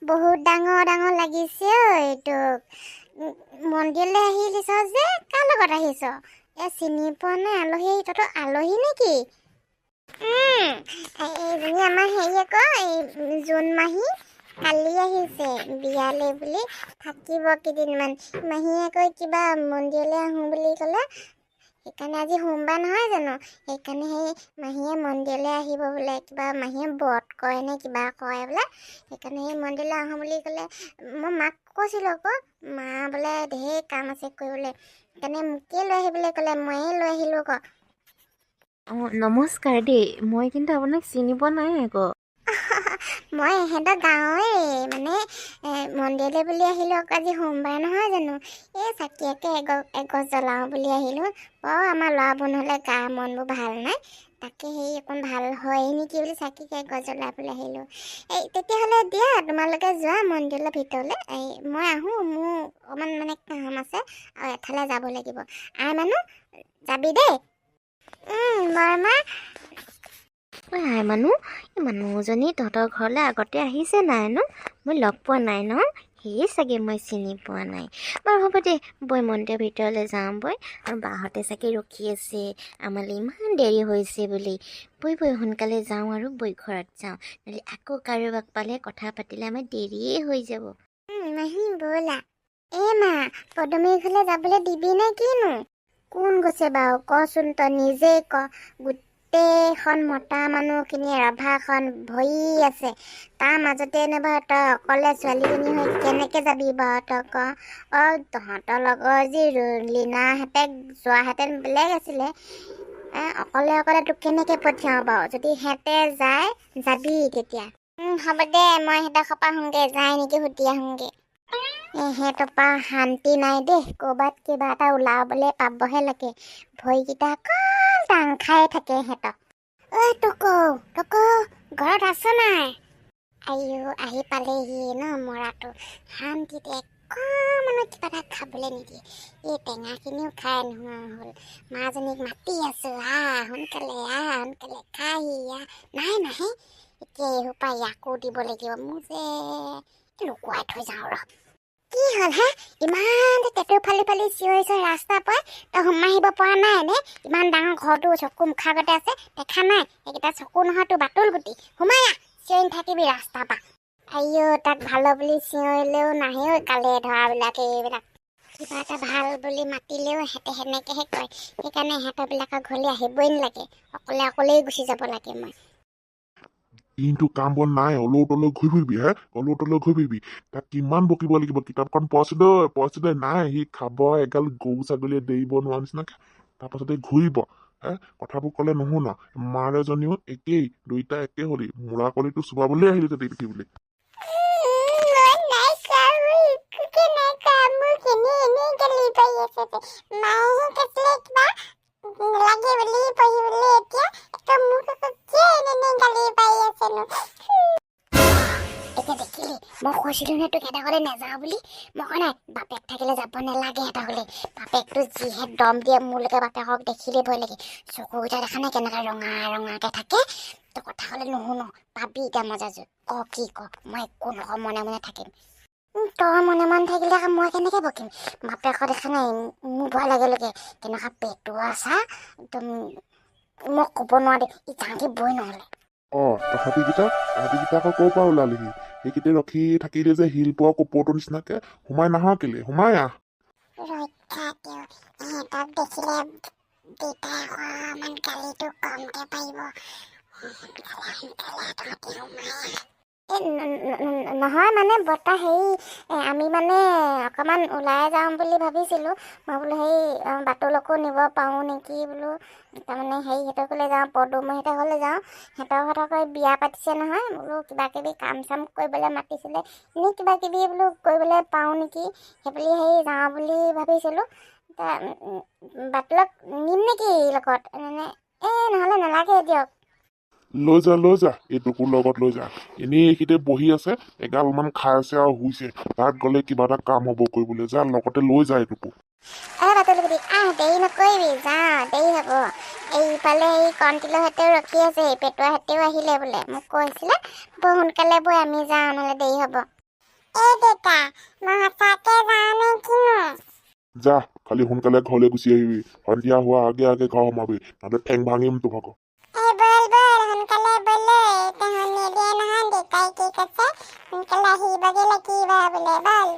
বহুত ডাঙৰ ডাঙৰ লাগিছে এইটো মন্দিৰলৈ আহিছ যে কাৰ লগত আহিছ চিনি পোৱা নাই আলহী তহঁতৰ আলহী নেকি এইজনী আমাৰ হেৰি আকৌ এই জোন মাহী কালি আহিছে বিয়ালৈ বুলি থাকিব কেইদিনমান মাহীয়ে আকৌ কিবা মন্দিৰলৈ আহোঁ বুলি ক'লে সেইকাৰণে আজি সোমবাৰ নহয় জানো সেইকাৰণে সেই মাহীয়ে মন্দিৰলৈ আহিব বোলে কিবা মাহীয়ে ব্ৰত কৰে নে কিবা কৰে বোলে সেইকাৰণে সেই মন্দিৰলৈ আহোঁ বুলি ক'লে মই মাক কৈছিলোঁ আকৌ মা বোলে ঢেৰ কাম আছে কৰিবলৈ সেইকাৰণে মোকে লৈ আহিবলৈ ক'লে ময়ে লৈ আহিলোঁ আকৌ নমস্কাৰ দেই মই কিন্তু আপোনাক চিনি পোৱা নাই আকৌ মই এহেঁতৰ গাঁৱৰে মানে মন্দিৰলৈ বুলি আহিলোঁ আকৌ আজি সোমবাৰ নহয় জানো এই চাকিয়াকৈ এগছ জ্বলাওঁ বুলি আহিলোঁ আমাৰ ল'ৰাবোৰ নহ'লে গা মনবোৰ ভাল নাই তাকে সেই অকণ ভাল হয় নেকি বুলি চাকিকৈ এগছ জ্বলাবলৈ আহিলোঁ তেতিয়াহ'লে দিয়া তোমালোকে যোৱা মন্দিৰৰ ভিতৰলৈ মই আহোঁ মোৰ অকণমান মানে কাম আছে আৰু এফালে যাব লাগিব মানুহ যাবি দেই বৰমা হাই মানুহজনী তহঁতৰ ঘৰলৈ আগতে আহিছে নাই ন মই লগ পোৱা নাই ন সেয়ে চাগে মই চিনি পোৱা নাই বাৰু হ'ব দে বৈ মন্দিৰৰ ভিতৰলৈ যাওঁ বৈ আৰু বাহঁতে চাগে ৰখি আছে আমালৈ ইমান দেৰি হৈছে বুলি বৈ সোনকালে যাওঁ আৰু বৈ ঘৰত যাওঁ নহ'লে আকৌ কাৰোবাক পালে কথা পাতিলে আমাৰ দেৰিয়ে হৈ যাব মাহী ব'লা মা পদুমীৰ ঘৰলৈ যাবলৈ দিবি নে কিনো কোন গৈছে বাৰু কচোন তই নিজেই ক গোটেইখন মতা মানুহখিনি ৰাভাখন ভৰি আছে তাৰ মাজতে এনেবা তই অকলে ছোৱালীজনী হৈ কেনেকৈ যাবি বাৰু তই ক তহঁতৰ লগৰ যি লীনাহঁতে যোৱাহেঁতেন বেলেগ আছিলে অকলে তোক কেনেকৈ পঠিয়াওঁ বাৰু যদি সিহঁতে যায় যাবি তেতিয়া হ'ব দে মই সিহঁতক সপা আহোঁগৈ যায় নেকি সুধি আহোঁগৈ সিহঁতৰ পৰা শান্তি নাই দেই ক'ৰবাত কিবা এটা ওলাবলৈ পাবহে লাগে ভৰিকেইটা অকল টাং খাই থাকে সিহঁতক তোক ঘৰত আছ নাই আহি পালেহি ন মৰাটো শান্তিত অকণমানো কিবা এটা খাবলৈ নিদিয়ে এই টেঙাখিনিও খাই নোহোৱা হ'ল মাজনীক মাতি আছোঁ সোনকালে খাহি নাহে এতিয়া এইসোপা ইয়াকো দিব লাগিব মোৰ যে লুকুৱাই থৈ যাওঁ ৰ কি হ'ল হে ইমান টেটু ফালি চিঞৰিছ ৰাস্তাৰ পৰা তই সোমাই আহিব পৰা নাই নে ইমান ডাঙৰ ঘৰটো চকু মুখৰ আগতে আছে দেখা নাই এইকেইটা চকু নহয় তোৰ বাটুল গুটি সোমাই চিঞৰি থাকিবি ৰাস্তাৰ পৰা তাক ভাল বুলি চিঞৰিলেও নাহেও কালে ধৰাবিলাকে এইবিলাক কিবা এটা ভাল বুলি মাতিলেও সিহঁতে সেনেকৈহে কয় সেইকাৰণে সিহঁতৰবিলাকৰ ঘৰলৈ আহিবই নালাগে অকলেই গুচি যাব লাগে মই কিন্তু কাম বন নাই অলৌ তলৌ ঘূৰি ফুৰিবি তাক কিমান বকিব লাগিব কিতাপখন পঢ়িছিলে নাই সি খাব এগাল গৰু ছাগলীয়ে দেৰিব নোৱাৰা নিচিনাকে তাৰপাছতে ঘূৰিব কথাবোৰ ক'লে নুশুন মাৰ এজনীও একেই দুইটা একে হলি মূৰা কলিটো চুবাবলৈ আহিলি তাতে দেখিবলৈ মই কৈছিলোঁ নে তোক এটা হ'লে নাযাওঁ বুলি মই কোৱা নাই বাপেক থাকিলে যাব নালাগে এটা হ'লে বাপেকটো যিহে দম দিয়ে মোৰলৈকে বাপেকক দেখিলেই ভয় লাগে চকুকেইটা দেখা নাই কেনেকৈ ৰঙাকৈ থাকে তই কথা হ'লে নুশুনো পাবি এতিয়া মজাযোৰ কি ক মই একো নকওঁ মনে থাকিম তই মনে থাকিলে মই কেনেকৈ বকিম বাপেকৰ দেখা নাই মোৰ ভয় লাগে কেনেকুৱা পেটুৱা চা একদম মই ক'ব নোৱাৰি ই জানি বই নহ'লে তহঁতিকেইটা আকৌ ক'ৰ পৰা ওলালিহি সেইকেইটা ৰখি থাকিলে যে শিল পোৱা কপৌটোৰ নিচিনাকে সোমাই নাহ কেলে সোমাই আহ ৰক্ষা দিওঁ সিহঁতক দেখিলে দেউতাই অকণমান গালিটো কমকৈ পাৰিব নহয় মানে বৰ্তা হেৰি আমি মানে অকণমান ওলাই যাওঁ বুলি ভাবিছিলোঁ মই বোলো হেৰি বাটুলকো নিব পাৰোঁ নেকি বোলো তাৰমানে হেৰি সিহঁতৰ ঘৰলৈ যাওঁ পদুমহঁতৰ ঘৰলৈ যাওঁ সিহঁতৰ ঘৰকৈ বিয়া পাতিছে নহয় বোলো কিবাকিবি কাম চাম কৰিবলৈ মাতিছিলে এনেই কিবাকিবি বোলো কৰিবলৈ পাওঁ নেকি সেইবুলি হেৰি যাওঁ বুলি ভাবিছিলোঁ বাটুলক নিম নেকি লগত নহ'লে নালাগে দিয়ক লৈ যা এইটোকো লগত লৈ যা এনেই এইখিতে বহি আছে এগালমান খাই আছে আৰু শুইছে তাত গ'লে কিবা এটা কাম হ'ব কৰিবলৈ যা লগতে লৈ যা এইটোকো বাটুলগুটি দেৰি নকৰিবি যাওঁ দেৰি হ'ব এইফালে এই কণতিলহঁতেও ৰখি আছে পেটুৱাহঁতেও আহিলে বোলে মোক কৈছিলে বৰ সোনকালে বৈ আমি যাওঁ নহ'লে দেৰি হ'ব এই দেতা মই সঁচাকে যাওঁ নে কিনো যা খালি সোনকালে ঘৰলৈ গুচি আহিবি সন্ধিয়া হোৱা আগে আগে ঘৰ সোমাবি নহ'লে ঠেং ভাঙিম তো ভাগৰ এই বল বল সোনকালে বলে তাহন নিদিয়ে নহয় দেতাই কি কৈছে সোনকালে আহিবগে লাগিব বোলে বল